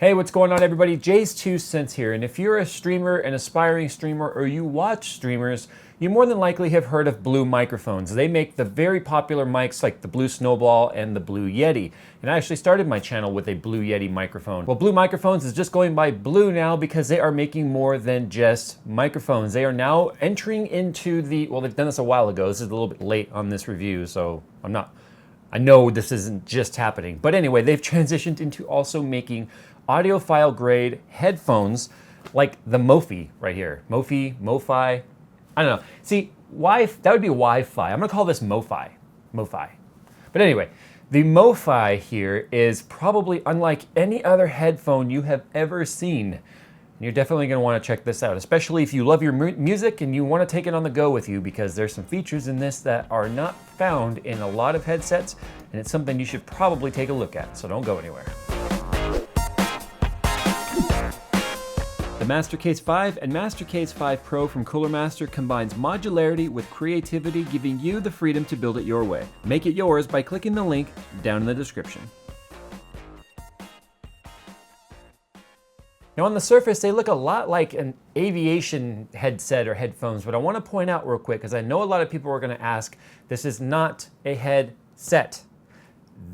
Hey, what's going on everybody? JayzTwoCents here, and if you're a streamer, an aspiring streamer, or you watch streamers, you more than likely have heard of Blue microphones. They make the very popular mics like the Blue Snowball and the Blue Yeti. And I actually started my channel with a Blue Yeti microphone. Well, Blue Microphones is just going by Blue now because they are making more than just microphones. They are now entering into the, well, they've done this a while ago. This is a little bit late on this review, so I know this isn't just happening. But anyway, they've transitioned into also making audiophile grade headphones like the MoFi right here. MoFi, I don't know. See, that would be Wi-Fi. I'm gonna call this MoFi. But anyway, the MoFi here is probably unlike any other headphone you have ever seen. You're definitely gonna wanna check this out, especially if you love your music and you wanna take it on the go with you, because there's some features in this that are not found in a lot of headsets, and it's something you should probably take a look at, so don't go anywhere. The Master Case 5 and Master Case 5 Pro from Cooler Master combines modularity with creativity, giving you the freedom to build it your way. Make it yours by clicking the link down in the description. Now on the surface, they look a lot like an aviation headset or headphones, but I want to point out real quick, because I know a lot of people are going to ask, this is not a headset.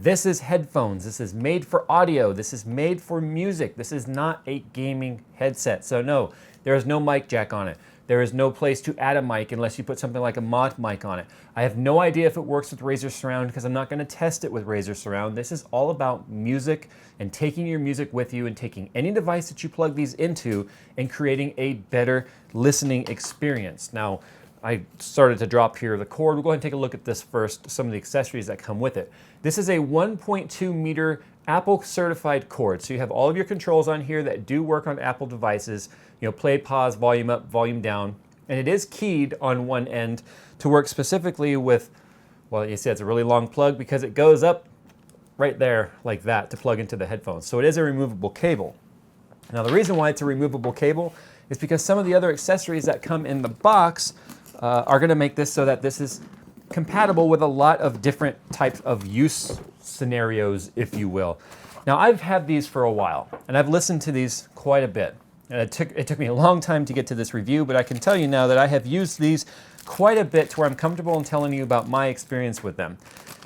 This is headphones. This is made for audio. This is made for music. This is not a gaming headset. So no, there is no mic jack on it. There is no place to add a mic unless you put something like a mod mic on it. I have no idea if it works with Razer Surround because I'm not going to test it with Razer Surround. This is all about music and taking your music with you and taking any device that you plug these into and creating a better listening experience. Now, I started to drop here the cord. We'll go ahead and take a look at this first, some of the accessories that come with it. This is a 1.2 meter Apple certified cord. So you have all of your controls on here that do work on Apple devices. You know, play, pause, volume up, volume down. And it is keyed on one end to work specifically with, well, you see it's a really long plug because it goes up right there like that to plug into the headphones. So it is a removable cable. Now the reason why it's a removable cable is because some of the other accessories that come in the box are gonna make this so that this is compatible with a lot of different types of use scenarios, if you will. Now I've had these for a while and I've listened to these quite a bit. And it took me a long time to get to this review, but I can tell you now that I have used these quite a bit to where I'm comfortable in telling you about my experience with them.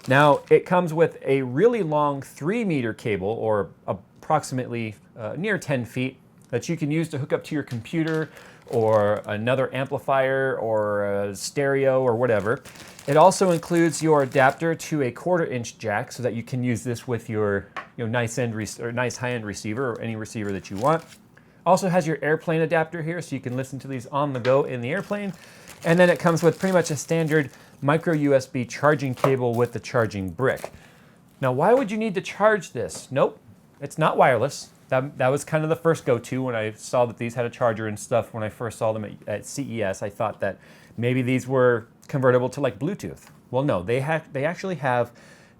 Now it comes with a really long 3 meter cable, or approximately near 10 feet, that you can use to hook up to your computer or another amplifier or a stereo or whatever. It also includes your adapter to a 1/4 inch jack so that you can use this with your nice high-end receiver or any receiver that you want. Also has your airplane adapter here so you can listen to these on the go in the airplane. And then it comes with pretty much a standard micro USB charging cable with the charging brick. Now why would you need to charge this? Nope, it's not wireless. That was kind of the first go-to when I saw that these had a charger and stuff. When I first saw them at CES, I thought that maybe these were convertible to like Bluetooth. Well, no, they actually have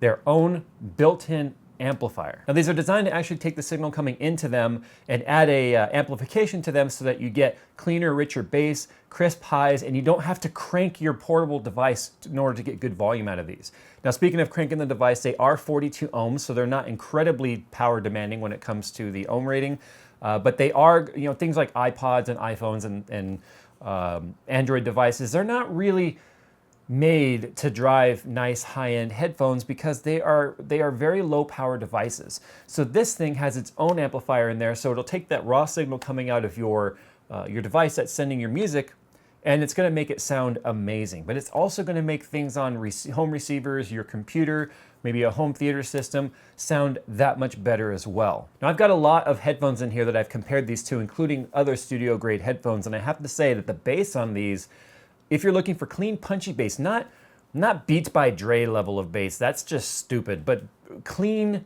their own built-in amplifier. Now these are designed to actually take the signal coming into them and add a amplification to them so that you get cleaner, richer bass, crisp highs, and you don't have to crank your portable device in order to get good volume out of these. Now speaking of cranking the device, they are 42 ohms, so they're not incredibly power demanding when it comes to the ohm rating, but they are, things like iPods and iPhones and Android devices, they're not really made to drive nice high-end headphones because they are very low power devices. So this thing has its own amplifier in there, so it'll take that raw signal coming out of your device that's sending your music, and it's going to make it sound amazing. But it's also going to make things on home receivers, your computer, maybe a home theater system, sound that much better as well. Now I've got a lot of headphones in here that I've compared these to, including other studio grade headphones, and I have to say that the bass on these, if you're looking for clean, punchy bass, not Beats by Dre level of bass, that's just stupid, but clean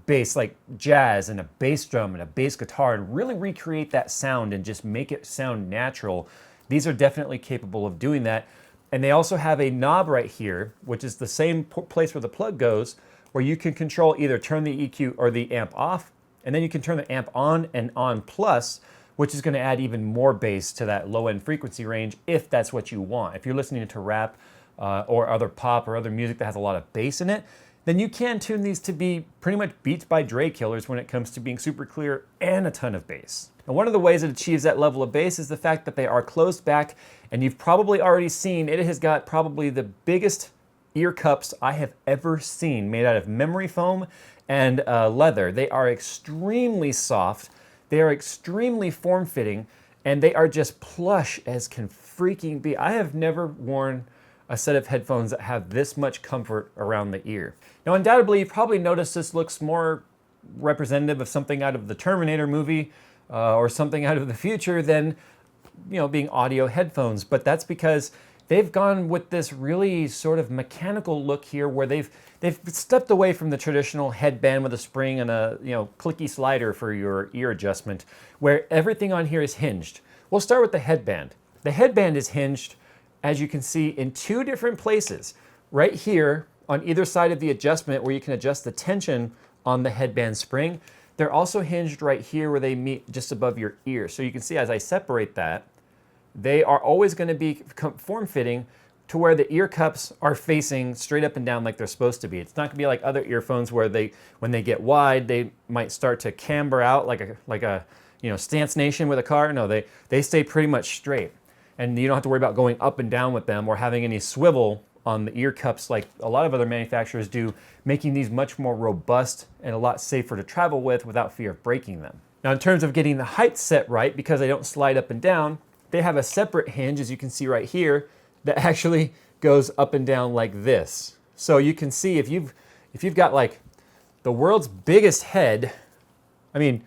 bass like jazz and a bass drum and a bass guitar, and really recreate that sound and just make it sound natural, these are definitely capable of doing that. And they also have a knob right here, which is the same place where the plug goes, where you can control either turn the EQ or the amp off, and then you can turn the amp on and on plus, which is going to add even more bass to that low-end frequency range if that's what you want. If you're listening to rap or other pop or other music that has a lot of bass in it, then you can tune these to be pretty much Beats by Dre killers when it comes to being super clear and a ton of bass. And one of the ways it achieves that level of bass is the fact that they are closed back, and you've probably already seen it has got probably the biggest ear cups I have ever seen, made out of memory foam and leather. They are extremely soft, they are extremely form-fitting, and they are just plush as can freaking be. I have never worn a set of headphones that have this much comfort around the ear. Now, undoubtedly, you probably noticed this looks more representative of something out of the Terminator movie or something out of the future than, being audio headphones. But that's because they've gone with this really sort of mechanical look here, where they've stepped away from the traditional headband with a spring and a clicky slider for your ear adjustment, where everything on here is hinged. We'll start with the headband. The headband is hinged, as you can see, in two different places. Right here on either side of the adjustment, where you can adjust the tension on the headband spring. They're also hinged right here where they meet just above your ear. So you can see as I separate that, they are always going to be form-fitting to where the ear cups are facing straight up and down like they're supposed to be. It's not going to be like other earphones where when they get wide, they might start to camber out like a Stance Nation with a car. No, they stay pretty much straight. And you don't have to worry about going up and down with them or having any swivel on the ear cups like a lot of other manufacturers do, making these much more robust and a lot safer to travel with without fear of breaking them. Now, in terms of getting the height set right, because they don't slide up and down, they have a separate hinge, as you can see right here, that actually goes up and down like this. So you can see if you've got like the world's biggest head, if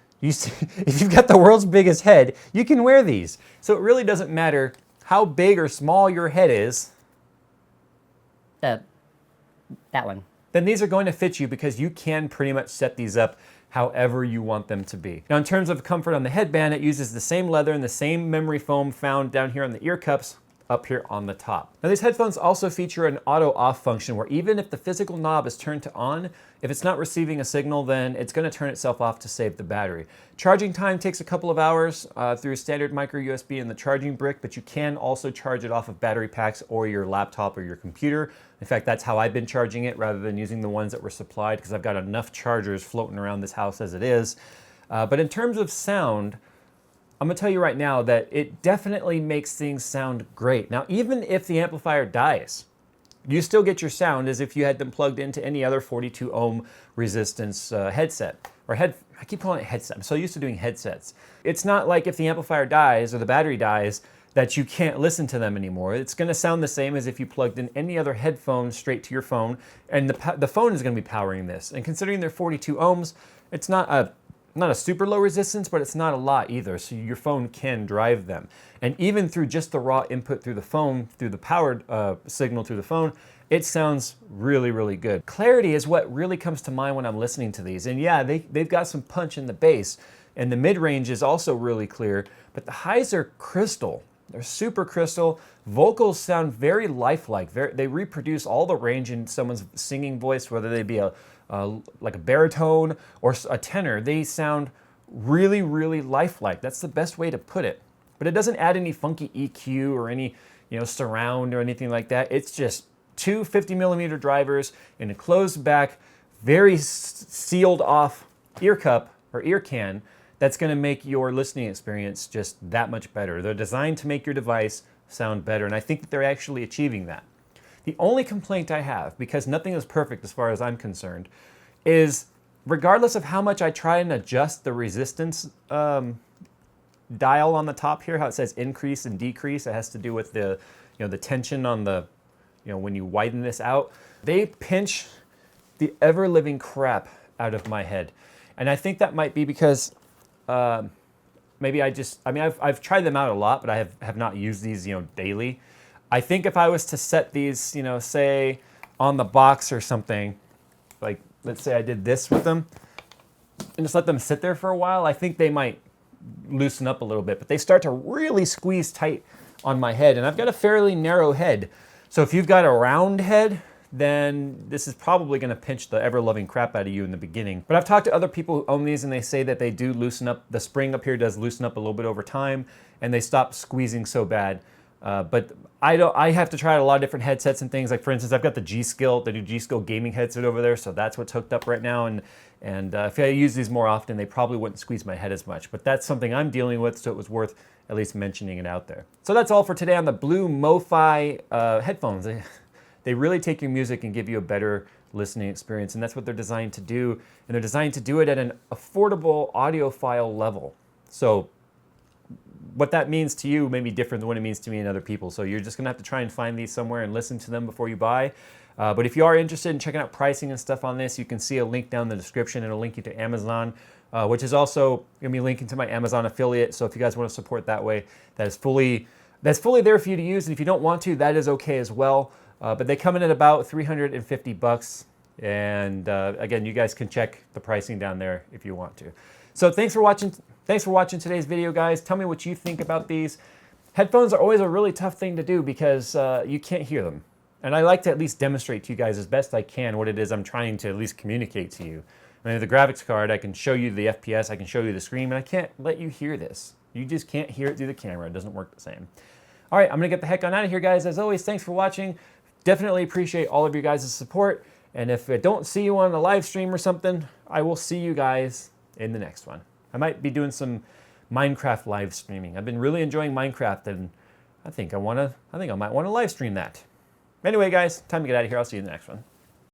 you've got the world's biggest head, you can wear these. So it really doesn't matter how big or small your head is. That one. Then these are going to fit you, because you can pretty much set these up however you want them to be. Now, in terms of comfort on the headband, it uses the same leather and the same memory foam found down here on the ear cups up here on the top. Now, these headphones also feature an auto off function, where even if the physical knob is turned to on, if it's not receiving a signal, then it's going to turn itself off to save the battery. Charging time takes a couple of hours through a standard micro USB and the charging brick, but you can also charge it off of battery packs or your laptop or your computer. In fact, that's how I've been charging it rather than using the ones that were supplied, because I've got enough chargers floating around this house as it is. But in terms of sound, I'm gonna tell you right now that it definitely makes things sound great. Now, even if the amplifier dies, you still get your sound as if you had them plugged into any other 42 ohm resistance headset. I keep calling it headset. I'm so used to doing headsets. It's not like if the amplifier dies or the battery dies that you can't listen to them anymore. It's gonna sound the same as if you plugged in any other headphone straight to your phone, and the phone is gonna be powering this. And considering they're 42 ohms, it's not a super low resistance, but it's not a lot either, so your phone can drive them. And even through just the raw input through the phone, through the powered signal through the phone, it sounds really, really good. Clarity is what really comes to mind when I'm listening to these. And yeah, they've got some punch in the bass, and the mid-range is also really clear, but the highs are crystal. They're super crystal. Vocals sound very lifelike. They reproduce all the range in someone's singing voice, whether they be like a baritone or a tenor. They sound really, really lifelike. That's the best way to put it. But it doesn't add any funky EQ or any surround or anything like that. It's just two 50mm drivers in a closed back, very sealed off ear cup or ear can that's going to make your listening experience just that much better. They're designed to make your device sound better, and I think that they're actually achieving that. The only complaint I have, because nothing is perfect as far as I'm concerned, is regardless of how much I try and adjust the resistance dial on the top here, how it says increase and decrease, it has to do with the the tension on the when you widen this out, they pinch the ever-living crap out of my head. And I think that might be because maybe I've tried them out a lot, but I have not used these daily. I think if I was to set these, say on the box or something, like let's say I did this with them and just let them sit there for a while, I think they might loosen up a little bit, but they start to really squeeze tight on my head, and I've got a fairly narrow head. So if you've got a round head, then this is probably going to pinch the ever-loving crap out of you in the beginning. But I've talked to other people who own these, and they say that they do loosen up. The spring up here does loosen up a little bit over time, and they stop squeezing so bad. But I have to try out a lot of different headsets and things. Like for instance, I've got the new G-Skill gaming headset over there, so that's what's hooked up right now. And if I use these more often, they probably wouldn't squeeze my head as much. But that's something I'm dealing with, so it was worth at least mentioning it out there. So that's all for today on the Blue MoFi headphones. They really take your music and give you a better listening experience, and that's what they're designed to do. And they're designed to do it at an affordable audiophile level. So what that means to you may be different than what it means to me and other people. So you're just gonna have to try and find these somewhere and listen to them before you buy. But if you are interested in checking out pricing and stuff on this, you can see a link down in the description. It'll link you to Amazon, which is also gonna be linking to my Amazon affiliate. So if you guys wanna support that way, that's fully there for you to use. And if you don't want to, that is okay as well. But they come in at about $350. And again, you guys can check the pricing down there if you want to. So thanks for watching today's video, guys. Tell me what you think about these. Headphones are always a really tough thing to do because you can't hear them. And I like to at least demonstrate to you guys as best I can what it is I'm trying to at least communicate to you. I mean, the graphics card, I can show you the FPS, I can show you the screen, but I can't let you hear this. You just can't hear it through the camera. It doesn't work the same. All right, I'm gonna get the heck on out of here, guys. As always, thanks for watching. Definitely appreciate all of you guys' support. And if I don't see you on a live stream or something, I will see you guys in the next one. I might be doing some Minecraft live streaming. I've been really enjoying Minecraft, and I think I might want to live stream that. Anyway, guys, time to get out of here. I'll see you in the next one.